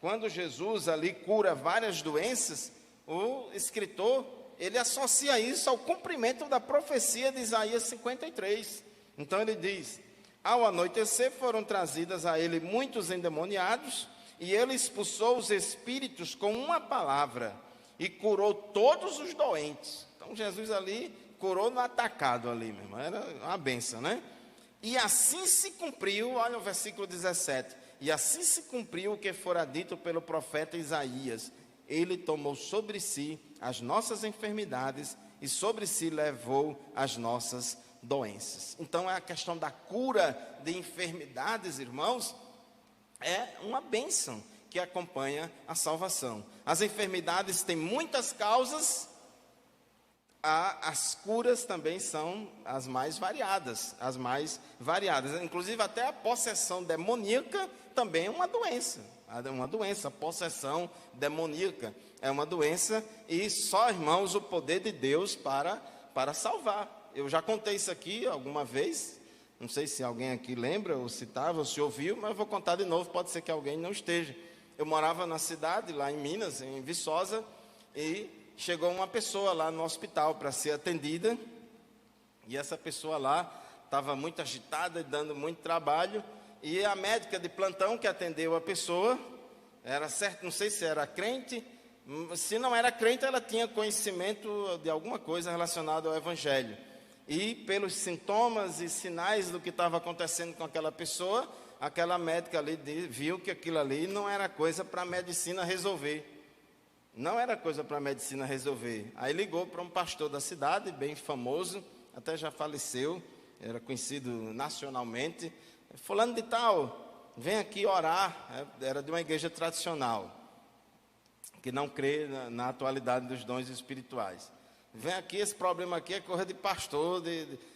quando Jesus ali cura várias doenças, o escritor, ele associa isso ao cumprimento da profecia de Isaías 53. Então ele diz: ao anoitecer foram trazidas a ele muitos endemoniados, e ele expulsou os espíritos com uma palavra, e curou todos os doentes. Então Jesus ali curou no atacado ali mesmo, era uma benção, né? E assim se cumpriu, olha o versículo 17, e assim se cumpriu o que fora dito pelo profeta Isaías: Ele tomou sobre si as nossas enfermidades e sobre si levou as nossas doenças. Então, a questão da cura de enfermidades, irmãos, é uma bênção que acompanha a salvação. As enfermidades têm muitas causas, as curas também são as mais variadas, Inclusive até a possessão demoníaca também é uma doença. A possessão demoníaca é uma doença, e só, irmãos, o poder de Deus para salvar. Eu já contei isso aqui alguma vez, não sei se alguém aqui lembra, ou se estava, ou se ouviu, mas eu vou contar de novo, pode ser que alguém não esteja. Eu morava na cidade, lá em Minas, em Viçosa, e chegou uma pessoa lá no hospital para ser atendida, e essa pessoa lá estava muito agitada e dando muito trabalho, e a médica de plantão que atendeu a pessoa, era certo, não sei se era crente, se não era crente, ela tinha conhecimento de alguma coisa relacionada ao Evangelho. E pelos sintomas e sinais do que estava acontecendo com aquela pessoa, aquela médica ali viu que aquilo ali não era coisa para a medicina resolver. Não era coisa para a medicina resolver. Aí ligou para um pastor da cidade, bem famoso, até já faleceu, era conhecido nacionalmente. Fulano de tal, vem aqui orar. Era de uma igreja tradicional, que não crê na atualidade dos dons espirituais. Vem aqui, esse problema aqui é correr de pastor,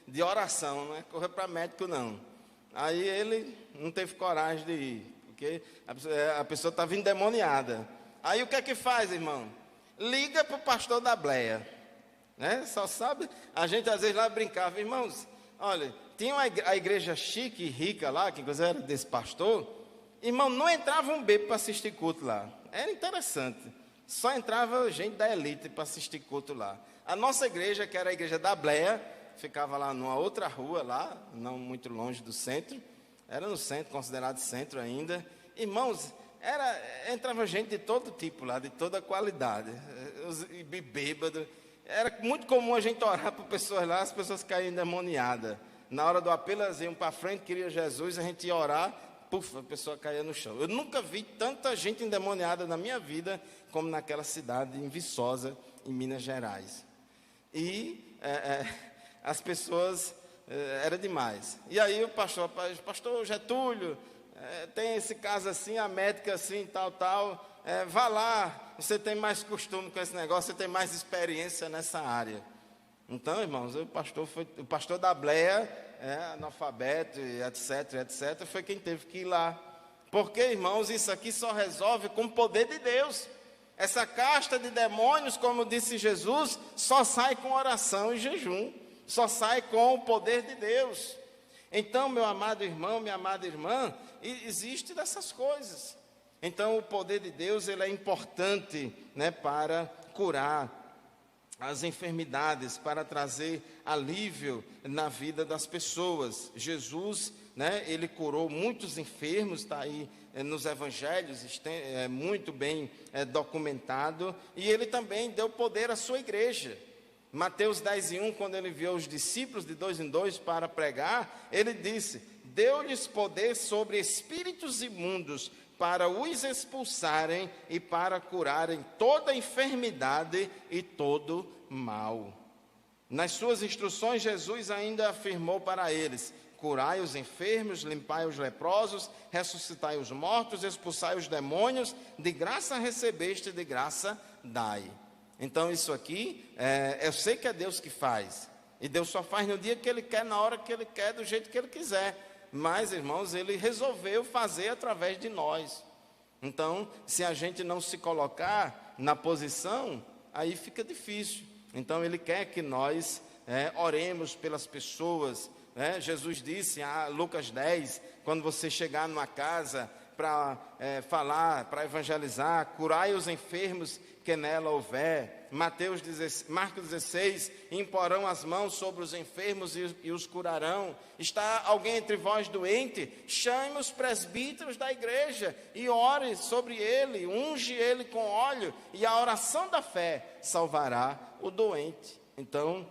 de oração, não é correr para médico, não. Aí ele não teve coragem de ir, porque a pessoa estava endemoniada. Aí o que é que faz, irmão? Liga para o pastor da Bleia, né? Só sabe, a gente às vezes lá brincava, irmãos, olha, tinha a igreja chique e rica lá, que inclusive era desse pastor, irmão, não entrava um bebo para assistir culto lá, era interessante, só entrava gente da elite para assistir culto lá. A nossa igreja, que era a igreja da Bleia, ficava lá numa outra rua lá, não muito longe do centro, era no centro, considerado centro ainda. Irmãos, entrava gente de todo tipo lá, de toda qualidade, bêbado. Era muito comum a gente orar para pessoas lá, as pessoas caíam endemoniadas. Na hora do apelo, elas iam para frente, queria Jesus, a gente ia orar, puf, a pessoa caía no chão. Eu nunca vi tanta gente endemoniada na minha vida como naquela cidade em Viçosa, em Minas Gerais. E as pessoas, era demais. E aí o pastor Getúlio, tem esse caso assim, a médica assim, tal, vá lá, você tem mais costume com esse negócio, você tem mais experiência nessa área. Então, irmãos, o pastor da Bleia, analfabeto, etc, foi quem teve que ir lá. Porque, irmãos, isso aqui só resolve com o poder de Deus. Essa casta de demônios, como disse Jesus, só sai com oração e jejum, só sai com o poder de Deus. Então, meu amado irmão, minha amada irmã, existe dessas coisas. Então, o poder de Deus, ele é importante, né, para curar as enfermidades, para trazer alívio na vida das pessoas. Jesus, né, ele curou muitos enfermos, está aí nos evangelhos, muito bem documentado, e ele também deu poder à sua igreja. Mateus 10:1, quando ele enviou os discípulos de 2 em 2 para pregar, ele disse, deu-lhes poder sobre espíritos imundos, para os expulsarem e para curarem toda enfermidade e todo mal. Nas suas instruções, Jesus ainda afirmou para eles, curai os enfermos, limpai os leprosos, ressuscitai os mortos, expulsai os demônios, de graça recebeste, de graça dai. Então isso aqui, eu sei que é Deus que faz, e Deus só faz no dia que Ele quer, na hora que Ele quer, do jeito que Ele quiser. Mas, irmãos, Ele resolveu fazer através de nós. Então, se a gente não se colocar na posição, aí fica difícil. Então, Ele quer que nós oremos pelas pessoas. Jesus disse, Lucas 10, quando você chegar numa casa para falar, para evangelizar, curai os enfermos que nela houver. Marcos 16, imporão as mãos sobre os enfermos e os curarão. Está alguém entre vós doente? Chame os presbíteros da igreja e ore sobre ele, unge ele com óleo, e a oração da fé salvará o doente. Então,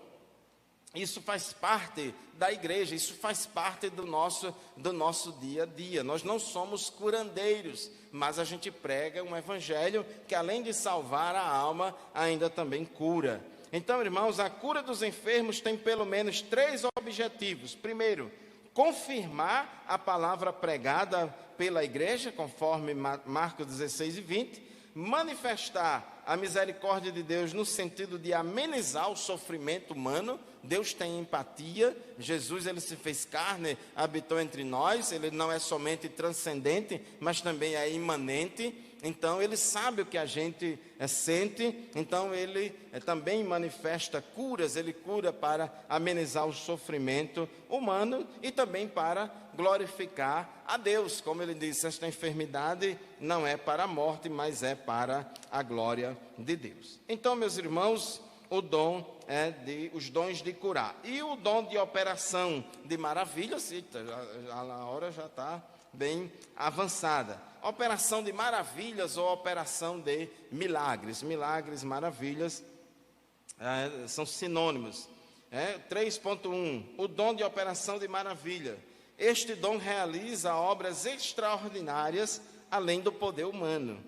isso faz parte da igreja, isso faz parte do nosso dia a dia. Nós não somos curandeiros, mas a gente prega um evangelho que, além de salvar a alma, ainda também cura. Então, irmãos, a cura dos enfermos tem pelo menos 3 objetivos. Primeiro, confirmar a palavra pregada pela igreja, conforme Marcos 16:20, manifestar a misericórdia de Deus no sentido de amenizar o sofrimento humano. Deus tem empatia. Jesus, ele se fez carne, habitou entre nós. Ele não é somente transcendente, mas também é imanente. Então ele sabe o que a gente sente. Então ele também manifesta curas. Ele cura para amenizar o sofrimento humano e também para glorificar a Deus. Como ele disse, esta enfermidade não é para a morte, mas é para a glória de Deus. Então, meus irmãos, o dom os dons de curar. E o dom de operação de maravilhas, a hora já está bem avançada. Operação de maravilhas ou operação de milagres. Milagres, maravilhas, são sinônimos. 3.1, o dom de operação de maravilha. Este dom realiza obras extraordinárias além do poder humano.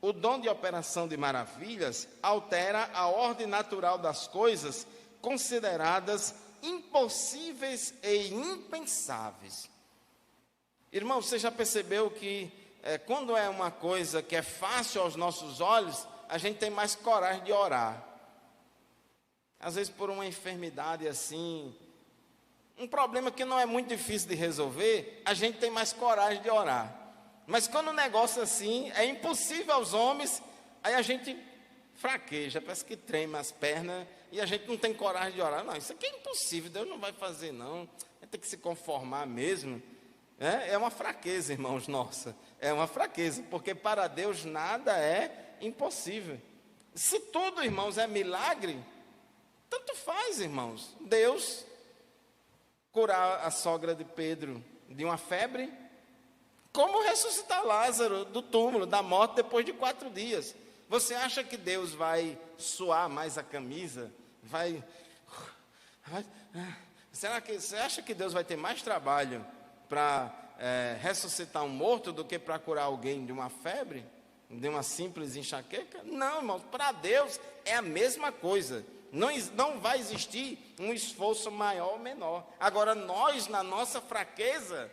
O dom de operação de maravilhas altera a ordem natural das coisas consideradas impossíveis e impensáveis. Irmão, você já percebeu que quando é uma coisa que é fácil aos nossos olhos, a gente tem mais coragem de orar. Às vezes por uma enfermidade assim, um problema que não é muito difícil de resolver, a gente tem mais coragem de orar. Mas quando um negócio assim é impossível aos homens, aí a gente fraqueja, parece que treme as pernas e a gente não tem coragem de orar. Não, isso aqui é impossível, Deus não vai fazer não, tem que se conformar mesmo. É uma fraqueza, irmãos, nossa, é uma fraqueza, porque para Deus nada é impossível. Se tudo, irmãos, é milagre, tanto faz, irmãos. Deus curar a sogra de Pedro de uma febre, como ressuscitar Lázaro do túmulo, da morte, depois de 4 dias. Você acha que Deus vai suar mais a camisa? Você acha que Deus vai ter mais trabalho para ressuscitar um morto do que para curar alguém de uma febre? De uma simples enxaqueca? Não, irmãos, para Deus é a mesma coisa. Não vai existir um esforço maior ou menor. Agora, nós, na nossa fraqueza,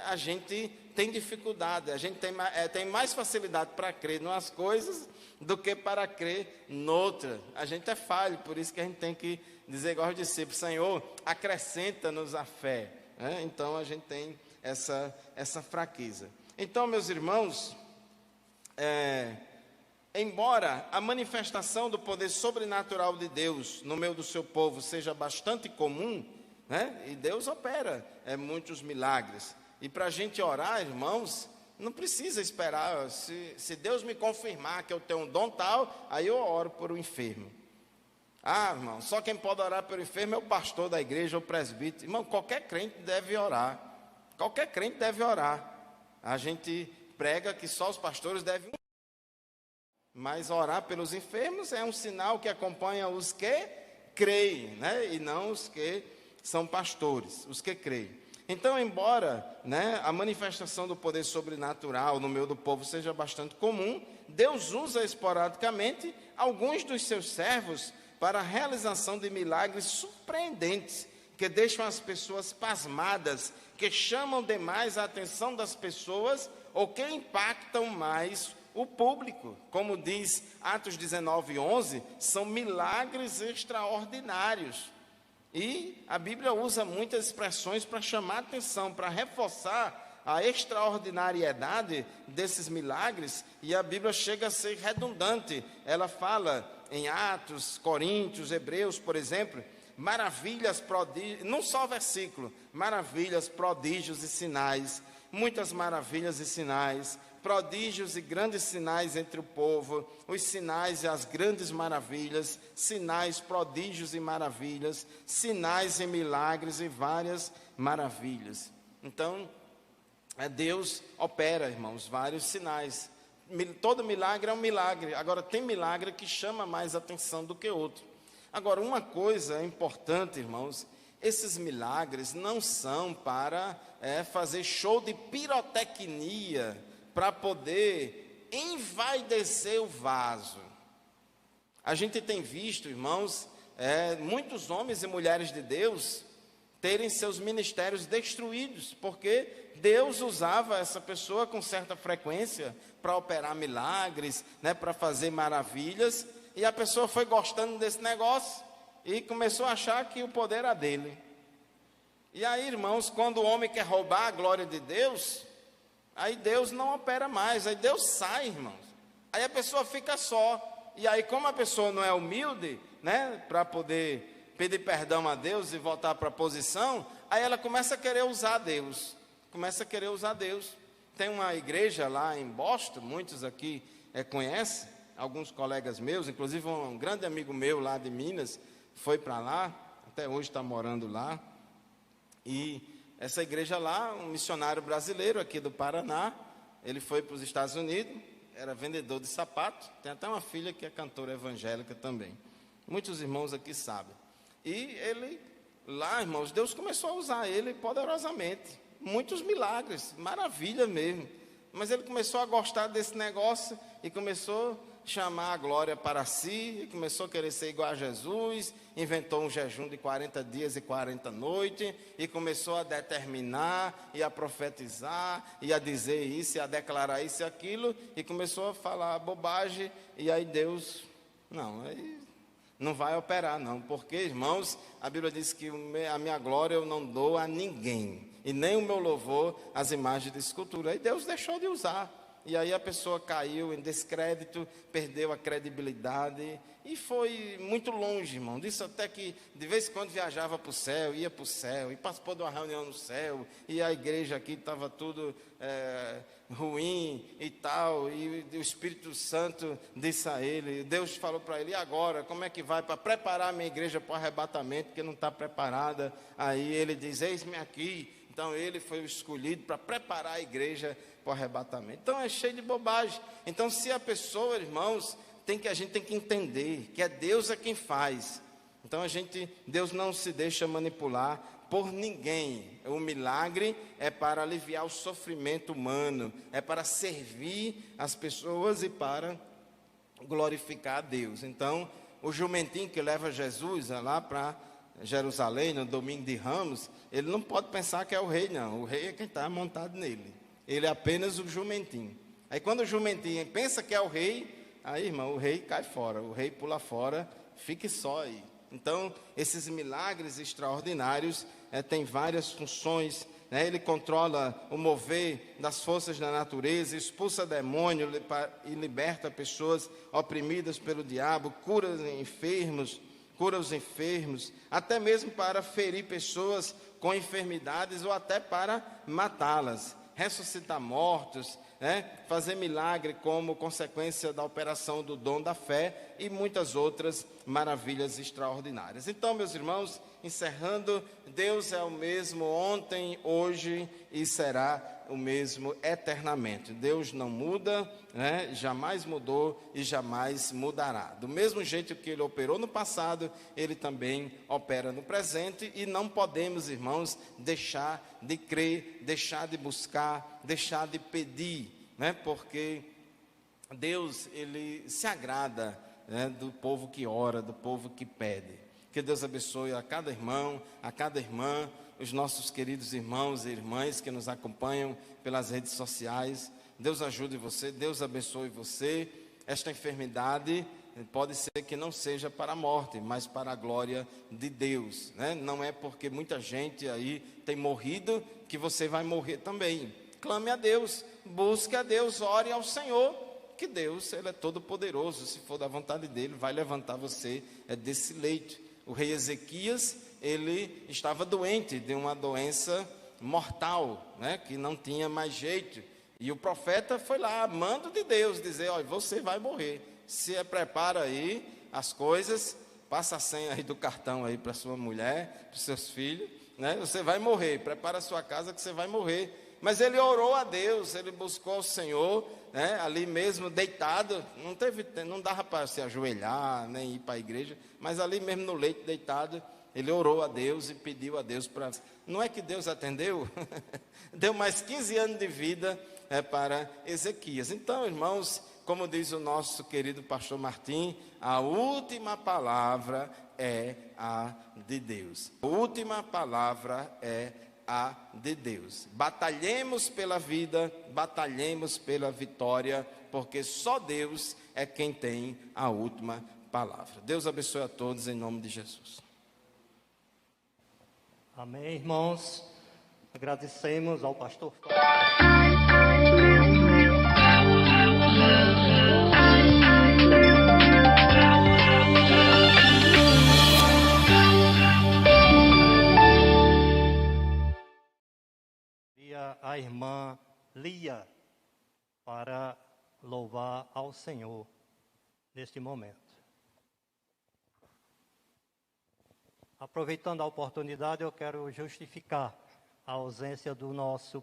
a gente tem dificuldade, a gente tem mais facilidade para crer em umas coisas do que para crer noutra. A gente é falho, por isso que a gente tem que dizer igual aos discípulos: Senhor, acrescenta-nos a fé. Então a gente tem essa fraqueza. Então, meus irmãos, embora a manifestação do poder sobrenatural de Deus no meio do seu povo seja bastante comum, e Deus opera muitos milagres. E para a gente orar, irmãos, não precisa esperar. Se Deus me confirmar que eu tenho um dom tal, aí eu oro por um enfermo. Irmão, só quem pode orar pelo enfermo é o pastor da igreja ou o presbítero. Irmão, qualquer crente deve orar. Qualquer crente deve orar. A gente prega que só os pastores devem orar. Mas orar pelos enfermos é um sinal que acompanha os que creem, e não os que são pastores, os que creem. Então, embora a manifestação do poder sobrenatural no meio do povo seja bastante comum, Deus usa esporadicamente alguns dos seus servos para a realização de milagres surpreendentes, que deixam as pessoas pasmadas, que chamam demais a atenção das pessoas ou que impactam mais o público. Como diz Atos 19:11, são milagres extraordinários. E a Bíblia usa muitas expressões para chamar a atenção, para reforçar a extraordinariedade desses milagres, e a Bíblia chega a ser redundante. Ela fala em Atos, Coríntios, Hebreus, por exemplo, maravilhas, prodígios, num só versículo, maravilhas, prodígios e sinais, muitas maravilhas e sinais, prodígios e grandes sinais entre o povo, os sinais e as grandes maravilhas, sinais, prodígios e maravilhas, sinais e milagres e várias maravilhas. Então, Deus opera, irmãos, vários sinais. Todo milagre é um milagre. Agora, tem milagre que chama mais atenção do que outro. Agora, uma coisa importante, irmãos, esses milagres não são para fazer show de pirotecnia, para poder envaidecer o vaso. A gente tem visto, irmãos, muitos homens e mulheres de Deus terem seus ministérios destruídos, porque Deus usava essa pessoa com certa frequência para operar milagres, né, para fazer maravilhas, e a pessoa foi gostando desse negócio e começou a achar que o poder era dele. E aí, irmãos, quando o homem quer roubar a glória de Deus, aí Deus não opera mais, aí Deus sai, irmãos. Aí a pessoa fica só. E aí, como a pessoa não é humilde, né, para poder pedir perdão a Deus e voltar para a posição, aí ela começa a querer usar Deus. Tem uma igreja lá em Boston, muitos aqui conhecem, alguns colegas meus, inclusive um grande amigo meu lá de Minas, foi para lá, até hoje está morando lá. E essa igreja lá, um missionário brasileiro aqui do Paraná, ele foi para os Estados Unidos, era vendedor de sapato, tem até uma filha que é cantora evangélica também. Muitos irmãos aqui sabem. E ele, lá, irmãos, Deus começou a usar ele poderosamente. Muitos milagres, maravilha mesmo. Mas ele começou a gostar desse negócio e começou a chamar a glória para si, e começou a querer ser igual a Jesus, inventou um jejum de 40 dias e 40 noites, e começou a determinar, e a profetizar, e a dizer isso, e a declarar isso e aquilo, e começou a falar bobagem, e aí Deus, não vai operar não, porque, irmãos, a Bíblia diz que a minha glória eu não dou a ninguém, e nem o meu louvor às imagens de escultura. Aí Deus deixou de usar, e aí a pessoa caiu em descrédito, perdeu a credibilidade, e foi muito longe, irmão, disso até que de vez em quando viajava para o céu, ia para o céu, e participou de uma reunião no céu, e a igreja aqui estava tudo ruim e tal, e o Espírito Santo disse a ele, Deus falou para ele, e agora, como é que vai para preparar a minha igreja para o arrebatamento, porque não está preparada? Aí ele diz, eis-me aqui. Então ele foi o escolhido para preparar a igreja para o arrebatamento. Então é cheio de bobagem. Então se a pessoa, irmãos, a gente tem que entender que é Deus quem faz. Então Deus não se deixa manipular por ninguém. O milagre é para aliviar o sofrimento humano, é para servir as pessoas e para glorificar a Deus. Então o jumentinho que leva Jesus lá para Jerusalém, no domingo de Ramos, ele não pode pensar que é o rei, não. O rei é quem está montado nele. Ele é apenas o jumentinho. Aí quando o jumentinho pensa que é o rei, aí, irmão, o rei cai fora, o rei pula fora, fique só aí. Então, esses milagres extraordinários têm várias funções, né? Ele controla o mover das forças da natureza, expulsa demônio e liberta pessoas oprimidas pelo diabo, cura os enfermos, até mesmo para ferir pessoas com enfermidades ou até para matá-las, ressuscitar mortos, fazer milagre como consequência da operação do dom da fé e muitas outras maravilhas extraordinárias. Então, meus irmãos, encerrando, Deus é o mesmo ontem, hoje e será o mesmo eternamente. Deus não muda, jamais mudou e jamais mudará. Do mesmo jeito que Ele operou no passado, Ele também opera no presente e não podemos, irmãos, deixar de crer, deixar de buscar, deixar de pedir, porque Deus, Ele se agrada do povo que ora, do povo que pede. Que Deus abençoe a cada irmão, a cada irmã, os nossos queridos irmãos e irmãs que nos acompanham pelas redes sociais. Deus ajude você, Deus abençoe você. Esta enfermidade pode ser que não seja para a morte, mas para a glória de Deus, Não é porque muita gente aí tem morrido que você vai morrer também. Clame a Deus, busque a Deus, ore ao Senhor, que Deus, Ele é todo poderoso, se for da vontade dEle, vai levantar você desse leito. O rei Ezequias, ele estava doente de uma doença mortal, que não tinha mais jeito. E o profeta foi lá, mando de Deus, dizer, olha, você vai morrer. Se prepara aí as coisas, passa a senha aí do cartão aí para sua mulher, para os seus filhos, Você vai morrer, prepara a sua casa que você vai morrer. Mas ele orou a Deus, ele buscou o Senhor, ali mesmo deitado, não dava para se ajoelhar, nem ir para a igreja, mas ali mesmo no leito deitado, ele orou a Deus e pediu a Deus para... Não é que Deus atendeu? Deu mais 15 anos de vida para Ezequias. Então, irmãos, como diz o nosso querido pastor Martim, a última palavra é a de Deus. A última palavra é a de Deus. Batalhemos pela vida, batalhemos pela vitória, porque só Deus é quem tem a última palavra. Deus abençoe a todos em nome de Jesus. Amém, irmãos. Agradecemos ao pastor. A irmã Lia para louvar ao Senhor neste momento. Aproveitando a oportunidade, eu quero justificar a ausência do nosso